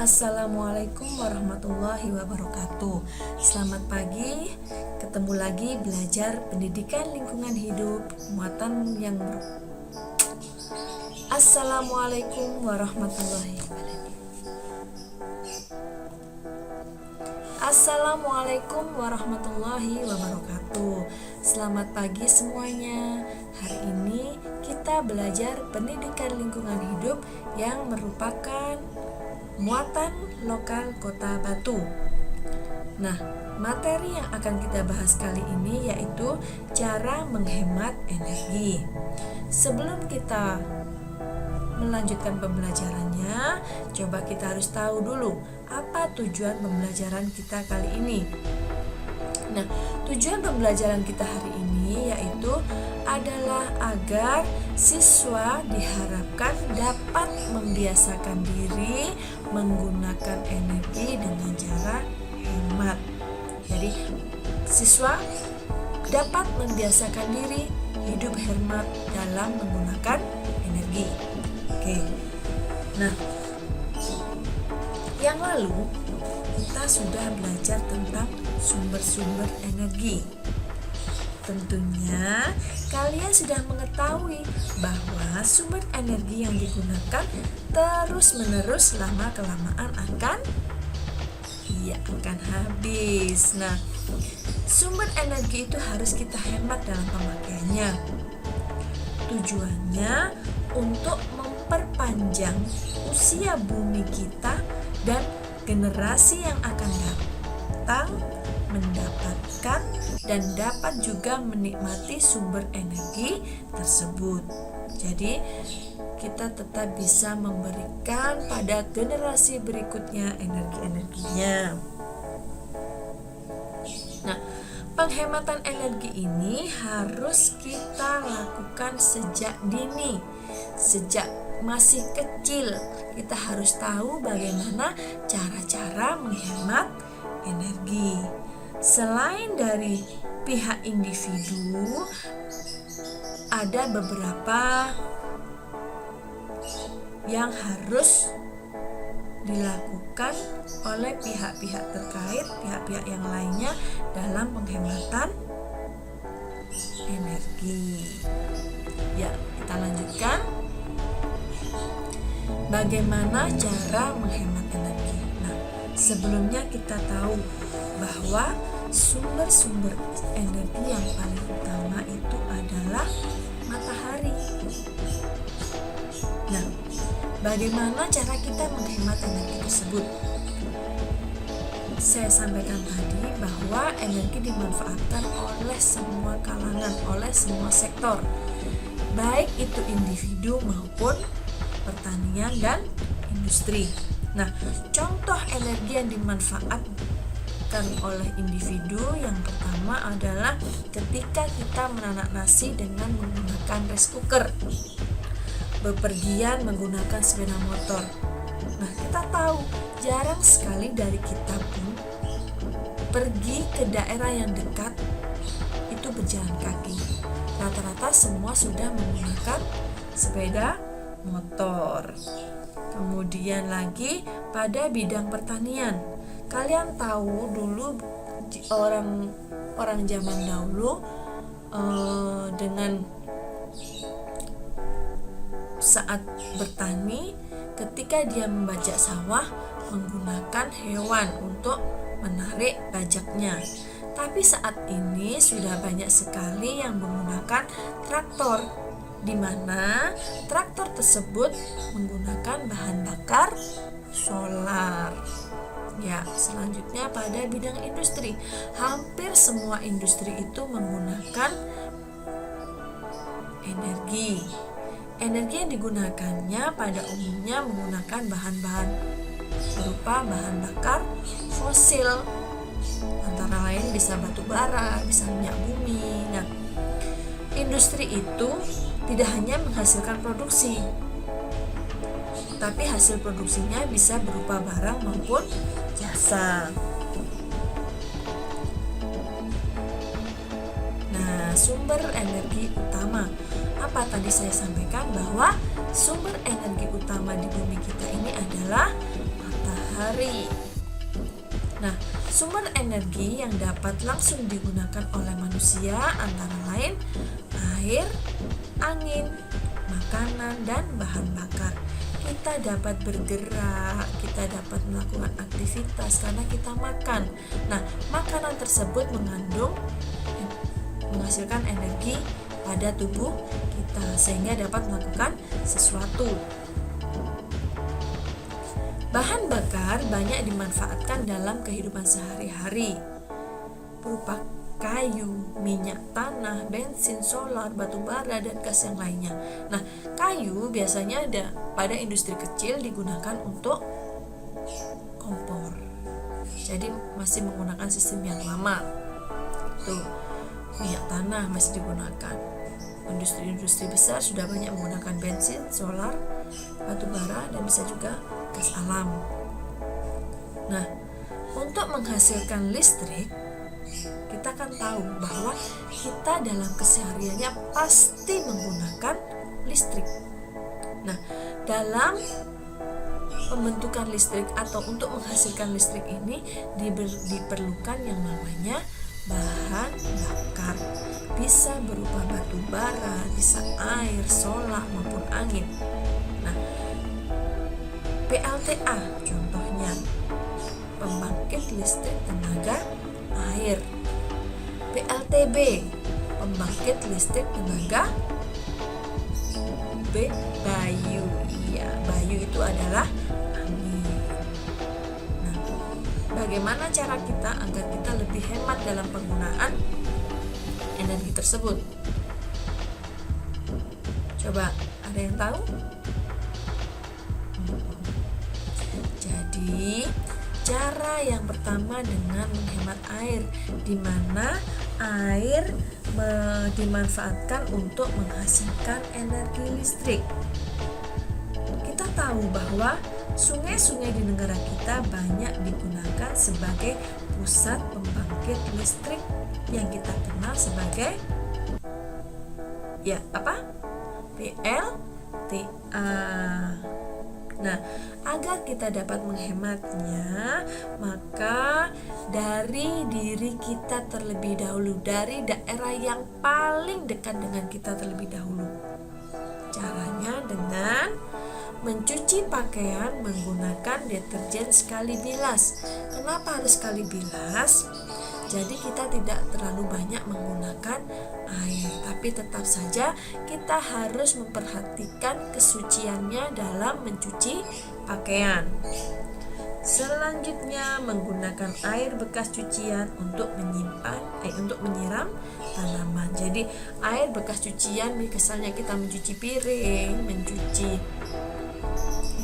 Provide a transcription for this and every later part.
Assalamualaikum warahmatullahi wabarakatuh. Selamat pagi, ketemu lagi belajar pendidikan lingkungan hidup muatan yang Assalamualaikum warahmatullahi wabarakatuh. Assalamualaikum warahmatullahi wabarakatuh. Selamat pagi semuanya. Hari ini kita belajar pendidikan lingkungan hidup yang merupakan muatan lokal Kota Batu. Nah, materi yang akan kita bahas kali ini yaitu cara menghemat energi. Sebelum kita melanjutkan pembelajarannya, coba kita harus tahu dulu apa tujuan pembelajaran kita kali ini. Nah, tujuan pembelajaran kita hari ini yaitu adalah agar siswa diharapkan dapat membiasakan diri menggunakan energi dengan cara hemat. Jadi, siswa dapat membiasakan diri hidup hemat dalam menggunakan energi. Oke. Nah, yang lalu kita sudah belajar tentang sumber-sumber energi. Tentunya kalian sudah mengetahui bahwa sumber energi yang digunakan terus-menerus lama-kelamaan akan habis. Nah, sumber energi itu harus kita hemat dalam pemakaiannya. Tujuannya untuk memperpanjang usia bumi kita dan generasi yang akan datang mendapatkan dan dapat juga menikmati sumber energi tersebut. Jadi, kita tetap bisa memberikan pada generasi berikutnya energi-energinya. Nah, penghematan energi ini harus kita lakukan sejak dini, sejak masih kecil. Kita harus tahu bagaimana cara-cara menghemat energi. Selain dari pihak individu, ada beberapa yang harus dilakukan oleh pihak-pihak terkait, pihak-pihak yang lainnya dalam penghematan energi. Ya, kita lanjutkan. Bagaimana cara menghemat energi? Nah, sebelumnya kita tahu bahwa sumber-sumber energi yang paling utama itu adalah matahari. Nah, bagaimana cara kita menghemat energi tersebut? Saya sampaikan tadi bahwa energi dimanfaatkan oleh semua kalangan, oleh semua sektor, baik itu individu maupun pertanian dan industri. Nah, contoh energi yang dimanfaatkan oleh individu yang pertama adalah ketika kita menanak nasi dengan menggunakan rice cooker, bepergian menggunakan sepeda motor. Nah, kita tahu jarang sekali dari kita pun pergi ke daerah yang dekat itu berjalan kaki. Rata-rata semua sudah menggunakan sepeda motor. Kemudian lagi pada bidang pertanian, kalian tahu dulu orang zaman dahulu dengan saat bertani, ketika dia membajak sawah menggunakan hewan untuk menarik bajaknya. Tapi saat ini sudah banyak sekali yang menggunakan traktor, di mana traktor tersebut menggunakan bahan bakar solar. Ya, selanjutnya pada bidang industri, hampir semua industri itu menggunakan energi. Energi yang digunakannya pada umumnya menggunakan bahan-bahan berupa bahan bakar fosil, antara lain bisa batu bara, bisa minyak bumi. Nah, industri itu tidak hanya menghasilkan produksi, tapi hasil produksinya bisa berupa barang maupun jasa. Nah, sumber energi utama, apa tadi saya sampaikan bahwa sumber energi utama di bumi kita ini adalah matahari. matahari. Nah, sumber energi yang dapat langsung digunakan oleh manusia antara lain air, angin, makanan, dan bahan bakar. Kita dapat bergerak, kita dapat melakukan aktivitas karena kita makan. Nah, makanan tersebut menghasilkan energi pada tubuh kita sehingga dapat melakukan sesuatu. Bahan bakar banyak dimanfaatkan dalam kehidupan sehari-hari, berupa kayu, minyak tanah, bensin, solar, batu bara, dan gas yang lainnya. Nah, kayu biasanya ada pada industri kecil digunakan untuk kompor. Jadi masih menggunakan sistem yang lama. Tuh, minyak tanah masih digunakan. Industri-industri besar sudah banyak menggunakan bensin, solar, batu bara, dan bisa juga gas alam. Nah, untuk menghasilkan listrik, kita akan tahu bahwa kita dalam kesehariannya pasti menggunakan listrik. Nah, dalam pembentukan listrik atau untuk menghasilkan listrik ini diperlukan yang namanya bahan bakar. Bisa berupa batu bara, bisa air, solar, maupun angin. Nah, PLTA contohnya pembangkit listrik tenaga air. PLTB pembangkit listrik tenaga bayu. Iya, bayu itu adalah angin. Nah, bagaimana cara kita agar kita lebih hemat dalam penggunaan energi tersebut? Coba, ada yang tahu? Jadi, cara yang pertama dengan menghemat air, di mana air dimanfaatkan untuk menghasilkan energi listrik. Kita tahu bahwa sungai-sungai di negara kita banyak digunakan sebagai pusat pembangkit listrik yang kita kenal sebagai PLTA. Nah, agar kita dapat menghematnya, maka dari diri kita terlebih dahulu, dari daerah yang paling dekat dengan kita terlebih dahulu. Caranya dengan mencuci pakaian menggunakan deterjen sekali bilas. Kenapa harus sekali bilas? Jadi kita tidak terlalu banyak menggunakan air, tapi tetap saja kita harus memperhatikan kesuciannya dalam mencuci pakaian. Selanjutnya, menggunakan air bekas cucian untuk menyiram tanaman. Jadi air bekas cucian, misalnya kita mencuci piring, mencuci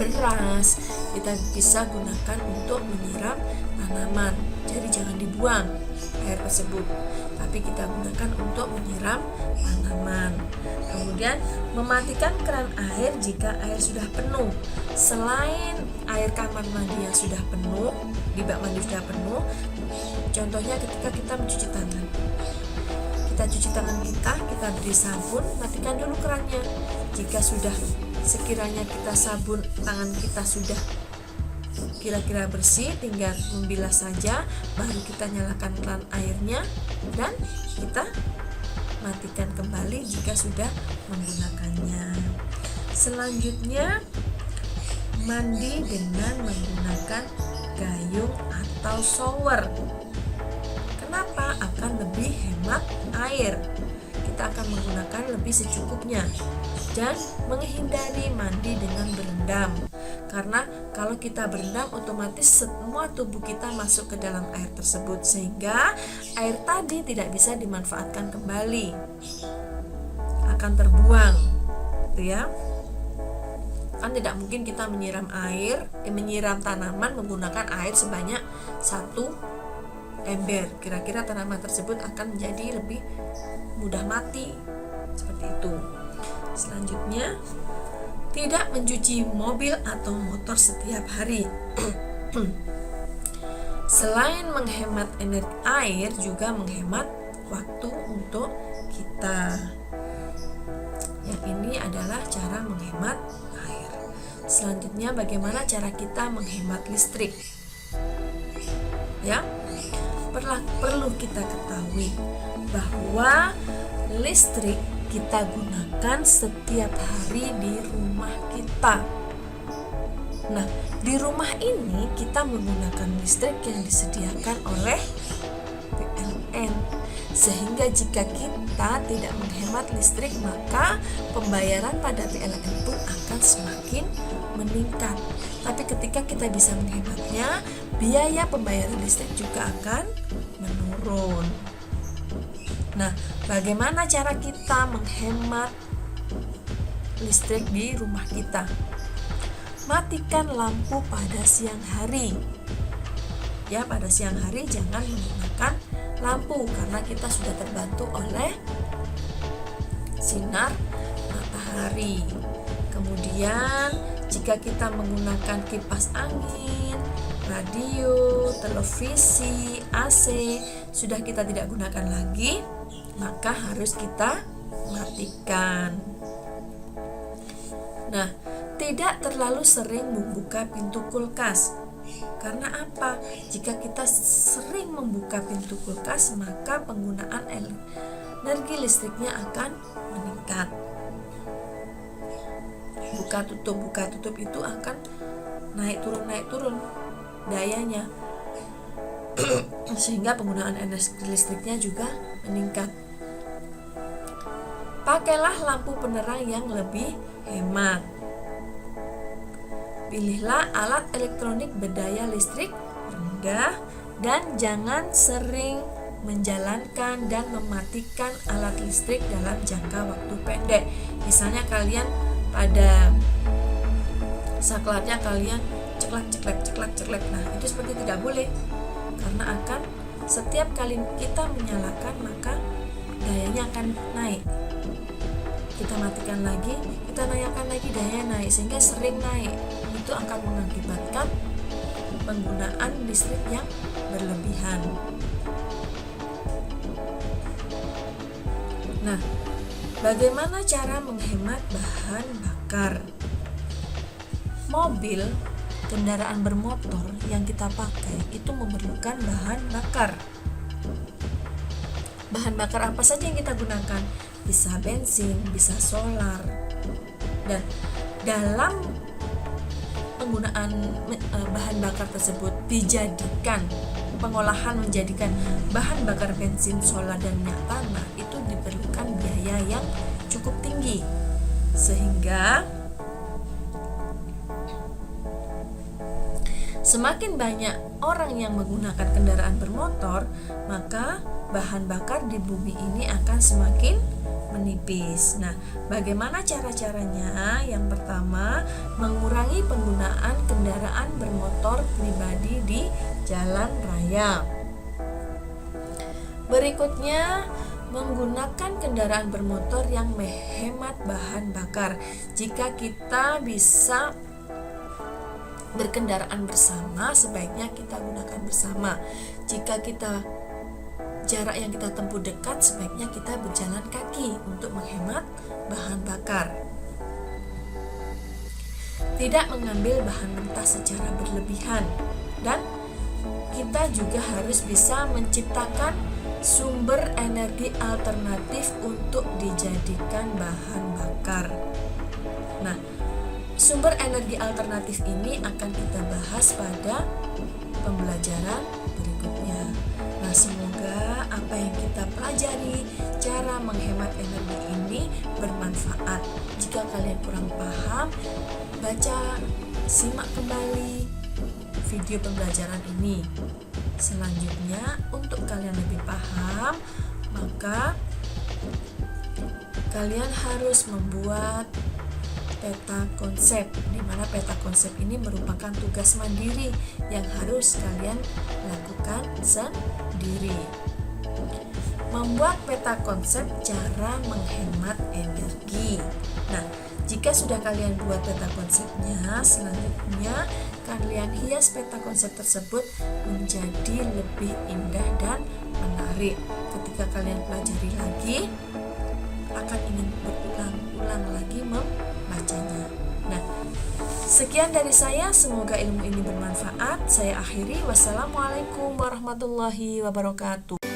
beras, kita bisa gunakan untuk menyiram tanaman. Jadi jangan dibuang air tersebut, tapi kita gunakan untuk menyiram tanaman. Kemudian mematikan keran air jika air sudah penuh. Selain air kamar mandi yang sudah penuh, di bak mandi sudah penuh, contohnya ketika kita mencuci tangan, kita cuci tangan kita beri sabun, matikan dulu kerannya. Jika sudah sekiranya kita sabun tangan kita sudah kira-kira bersih, tinggal membilas saja, baru kita nyalakan keran airnya dan kita matikan kembali jika sudah menggunakannya. Selanjutnya, mandi dengan menggunakan gayung atau shower. Kenapa? Akan lebih hemat air. Kita akan menggunakan lebih secukupnya dan menghindari mandi dengan berendam. Karena kalau kita berendam, otomatis semua tubuh kita masuk ke dalam air tersebut, sehingga air tadi tidak bisa dimanfaatkan kembali, akan terbuang, gitu ya. Kan tidak mungkin kita menyiram tanaman menggunakan air sebanyak 1 ember. Kira-kira tanaman tersebut akan menjadi lebih mudah mati, seperti itu. Selanjutnya, tidak mencuci mobil atau motor setiap hari. Selain menghemat energi air, juga menghemat waktu untuk kita. Yang ini adalah cara menghemat air. selanjutnya bagaimana cara kita menghemat listrik. Ya, perlu kita ketahui bahwa listrik kita gunakan setiap hari di rumah kita. Nah, di rumah ini kita menggunakan listrik yang disediakan oleh PLN. Sehingga jika kita tidak menghemat listrik, maka pembayaran pada PLN pun akan semakin meningkat. Tapi ketika kita bisa menghematnya, biaya pembayaran listrik juga akan menurun. Nah, bagaimana cara kita menghemat listrik di rumah kita? Matikan lampu pada siang hari. Ya, pada siang hari jangan menggunakan lampu karena kita sudah terbantu oleh sinar matahari. Kemudian jika kita menggunakan kipas angin, radio, televisi, AC sudah kita tidak gunakan lagi, maka harus kita matikan. Nah, tidak terlalu sering membuka pintu kulkas. Karena apa? Jika kita sering membuka pintu kulkas, maka penggunaan energi listriknya akan meningkat. Buka tutup itu akan naik turun dayanya. Sehingga penggunaan energi listriknya juga meningkat. Pakailah lampu penerang yang lebih hemat. Pilihlah alat elektronik berdaya listrik rendah dan jangan sering menjalankan dan mematikan alat listrik dalam jangka waktu pendek. Misalnya kalian pada saklarnya kalian ceklek. Nah, itu seperti tidak boleh. Karena akan setiap kali kita menyalakan maka dayanya akan naik. Kita matikan lagi, kita naikkan lagi, dayanya naik sehingga sering naik. Itu akan mengakibatkan penggunaan listrik yang berlebihan. Nah, bagaimana cara menghemat bahan bakar? Mobil, kendaraan bermotor yang kita pakai itu memerlukan bahan bakar. Bahan bakar apa saja yang kita gunakan? Bisa bensin, bisa solar. Dan dalam penggunaan bahan bakar tersebut dijadikan pengolahan menjadikan bahan bakar bensin, solar, dan minyak tanah itu diperlukan biaya yang cukup tinggi, sehingga semakin banyak orang yang menggunakan kendaraan bermotor, maka bahan bakar di bumi ini akan semakin menipis. Nah, bagaimana cara-caranya? Yang pertama, mengurangi penggunaan kendaraan bermotor pribadi di jalan raya. Berikutnya, menggunakan kendaraan bermotor yang menghemat bahan bakar. Jika kita bisa berkendaraan bersama, sebaiknya kita gunakan bersama. Jika kita jarak yang kita tempuh dekat, sebaiknya kita berjalan kaki untuk menghemat bahan bakar. Tidak mengambil bahan mentah secara berlebihan, dan kita juga harus bisa menciptakan sumber energi alternatif untuk dijadikan bahan bakar. Nah, sumber energi alternatif ini akan kita bahas pada pembelajaran berikutnya. Nah, semoga apa yang kita pelajari, cara menghemat energi ini bermanfaat. Jika kalian kurang paham, simak kembali video pembelajaran ini. Selanjutnya, untuk kalian lebih paham, maka kalian harus membuat peta konsep, di mana peta konsep ini merupakan tugas mandiri yang harus kalian lakukan sendiri. Membuat peta konsep cara menghemat energi. Nah, jika sudah kalian buat peta konsepnya, selanjutnya kalian hias peta konsep tersebut menjadi lebih indah dan menarik. Ketika kalian pelajari lagi, akan ingin berulang-ulang lagi membacanya. Nah, sekian dari saya, semoga ilmu ini bermanfaat. Saya akhiri, wassalamualaikum warahmatullahi wabarakatuh.